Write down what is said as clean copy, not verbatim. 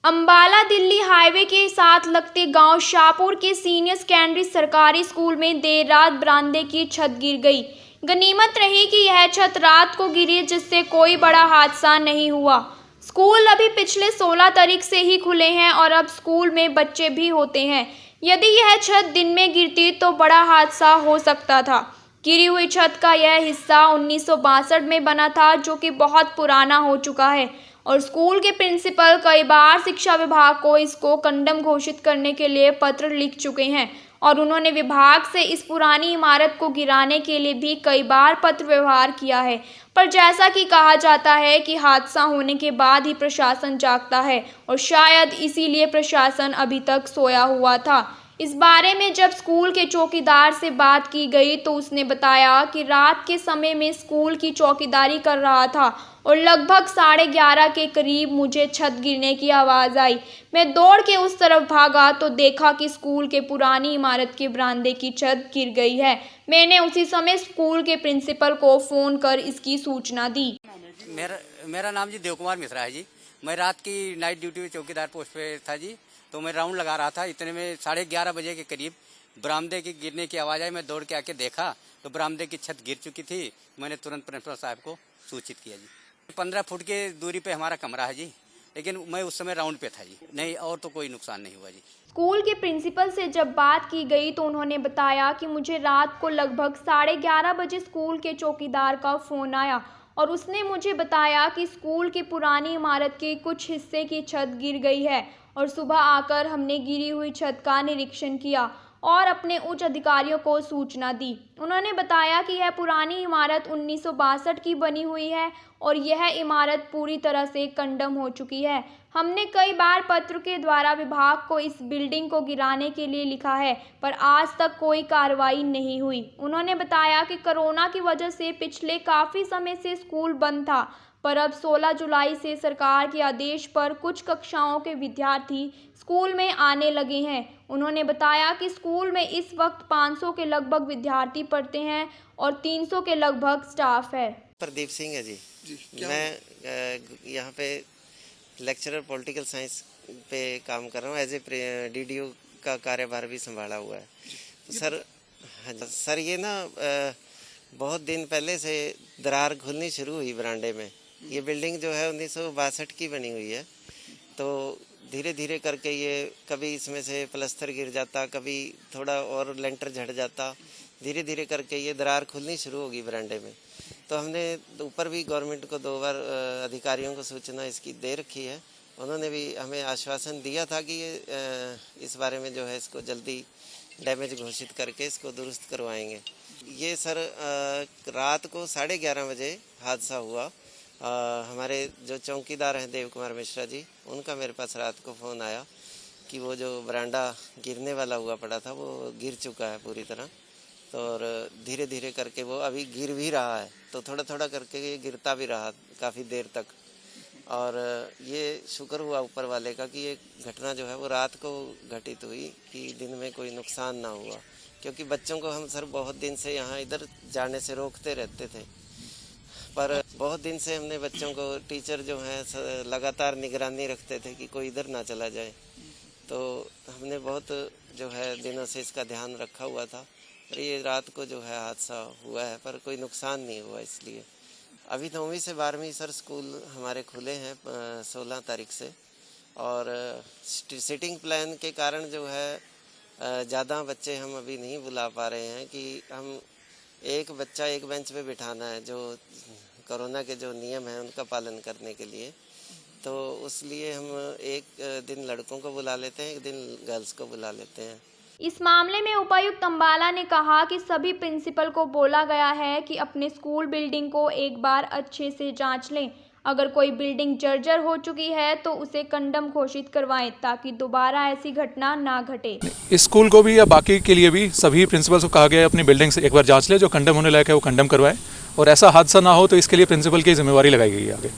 Ambala Delhi highway के साथ लगते गांव शाहपुर के सीनियर सेकेंडरी सरकारी स्कूल में देर रात बरामदे की छत गिर गई। गनीमत रही कि यह छत रात को गिरी, जिससे कोई बड़ा हादसा नहीं हुआ। स्कूल अभी पिछले 16 तारीख से ही खुले हैं और अब स्कूल में बच्चे भी होते हैं। यदि यह छत दिन में गिरती तो बड़ा हादसा हो सकता था। गिरी हुई छत का यह हिस्सा 1962 में बना था, जो कि बहुत पुराना हो चुका है और स्कूल के प्रिंसिपल कई बार शिक्षा विभाग को इसको कंडम घोषित करने के लिए पत्र लिख चुके हैं और उन्होंने विभाग से इस पुरानी इमारत को गिराने के लिए भी कई बार पत्र व्यवहार किया है। पर जैसा कि कहा जाता है कि हादसा होने के बाद ही प्रशासन जागता है और शायद इसीलिए प्रशासन अभी तक सोया हुआ था। इस बारे में जब स्कूल के चौकीदार से बात की गई तो उसने बताया कि रात के समय में स्कूल की चौकीदारी कर रहा था और लगभग 11:30 के करीब मुझे छत गिरने की आवाज़ आई। मैं दौड़ के उस तरफ भागा तो देखा कि स्कूल के पुरानी इमारत के बरामदे की छत गिर गई है। मैंने उसी समय स्कूल के प्रिंसिपल को फ़ोन कर इसकी सूचना दी। मेरा नाम जी देव कुमार मिश्रा है जी। मैं रात की नाइट ड्यूटी में चौकीदार पोस्ट पे था जी। तो मैं राउंड लगा रहा था, इतने में 11:30 बजे के करीब बरामदे की गिरने की आवाज़ आई। मैं दौड़ के आके देखा तो बरामदे की छत गिर चुकी थी। मैंने तुरंत प्रिंसिपल साहब को सूचित किया जी। 15 फुट के दूरी पे हमारा कमरा है जी, लेकिन मैं उस समय राउंड पे था जी। नहीं, और तो कोई नुकसान नहीं हुआ जी। स्कूल के प्रिंसिपल से जब बात की गई तो उन्होंने बताया कि मुझे रात को लगभग 11:30 बजे स्कूल के चौकीदार का फ़ोन आया और उसने मुझे बताया कि स्कूल की पुरानी इमारत के कुछ हिस्से की छत गिर गई है और सुबह आकर हमने गिरी हुई छत का निरीक्षण किया और अपने उच्च अधिकारियों को सूचना दी। उन्होंने बताया कि यह पुरानी इमारत 1962 की बनी हुई है और यह इमारत पूरी तरह से कंडम हो चुकी है। हमने कई बार पत्र के द्वारा विभाग को इस बिल्डिंग को गिराने के लिए लिखा है, पर आज तक कोई कार्रवाई नहीं हुई। उन्होंने बताया कि कोरोना की वजह से पिछले काफ़ी समय से स्कूल बंद था, पर अब 16 जुलाई से सरकार के आदेश पर कुछ कक्षाओं के विद्यार्थी स्कूल में आने लगे हैं। उन्होंने बताया कि स्कूल में इस वक्त 500 के लगभग विद्यार्थी पढ़ते हैं और 300 के लगभग स्टाफ है। प्रदीप सिंह है जी। मैं यहाँ पे लेक्चरर पॉलिटिकल साइंस पे काम कर रहा हूँ। एज ए डीडीओ का कार्यभार भी संभाला हुआ है। सर ये ना बहुत दिन पहले से दरार खुलनी शुरू हुई बरांडे में। ये बिल्डिंग जो है 1962 की बनी हुई है, तो धीरे धीरे करके ये कभी इसमें से प्लास्टर गिर जाता, कभी थोड़ा और लेंटर झड़ जाता। धीरे धीरे करके ये दरार खुलनी शुरू होगी बरांडे में। तो हमने ऊपर भी गवर्नमेंट को 2 बार अधिकारियों को सूचना इसकी दे रखी है। उन्होंने भी हमें आश्वासन दिया था कि ये इस बारे में जो है इसको जल्दी डैमेज घोषित करके इसको दुरुस्त करवाएंगे। ये सर रात को 11:30 बजे हादसा हुआ। हमारे जो चौकीदार हैं देव कुमार मिश्रा जी, उनका मेरे पास रात को फ़ोन आया कि वो जो बरांडा गिरने वाला हुआ पड़ा था वो गिर चुका है पूरी तरह। तो और धीरे धीरे करके वो अभी गिर भी रहा है, तो थोड़ा थोड़ा करके ये गिरता भी रहा काफ़ी देर तक। और ये शुक्र हुआ ऊपर वाले का कि ये घटना जो है वो रात को घटित हुई, कि दिन में कोई नुकसान ना हुआ। क्योंकि बच्चों को हम सर बहुत दिन से यहाँ इधर जाने से रोकते रहते थे, पर बहुत दिन से हमने बच्चों को, टीचर जो हैं लगातार निगरानी रखते थे कि कोई इधर ना चला जाए। तो हमने बहुत जो है दिनों से इसका ध्यान रखा हुआ था। पर ये रात को जो है हादसा हुआ है, पर कोई नुकसान नहीं हुआ। इसलिए अभी 9वीं से 12वीं सर स्कूल हमारे खुले हैं 16 तारीख से, और सिटिंग प्लान के कारण जो है ज़्यादा बच्चे हम अभी नहीं बुला पा रहे हैं कि हम एक बच्चा एक बेंच पे बिठाना है, जो कोरोना के जो नियम हैं उनका पालन करने के लिए। तो उसलिए हम एक दिन लड़कों को बुला लेते हैं, एक दिन गर्ल्स को बुला लेते हैं। इस मामले में उपायुक्त अंबाला ने कहा कि सभी प्रिंसिपल को बोला गया है कि अपने स्कूल बिल्डिंग को एक बार अच्छे से जांच लें। अगर कोई बिल्डिंग जर्जर हो चुकी है तो उसे कंडम घोषित करवाएं, ताकि दोबारा ऐसी घटना ना घटे। इस स्कूल को भी या बाकी के लिए भी सभी प्रिंसिपल्स को कहा गया है अपनी बिल्डिंग से एक बार जांच ले, जो कंडम होने लायक है वो कंडम करवाए, और ऐसा हादसा ना हो तो इसके लिए प्रिंसिपल की जिम्मेवारी लगाई गई है आगे।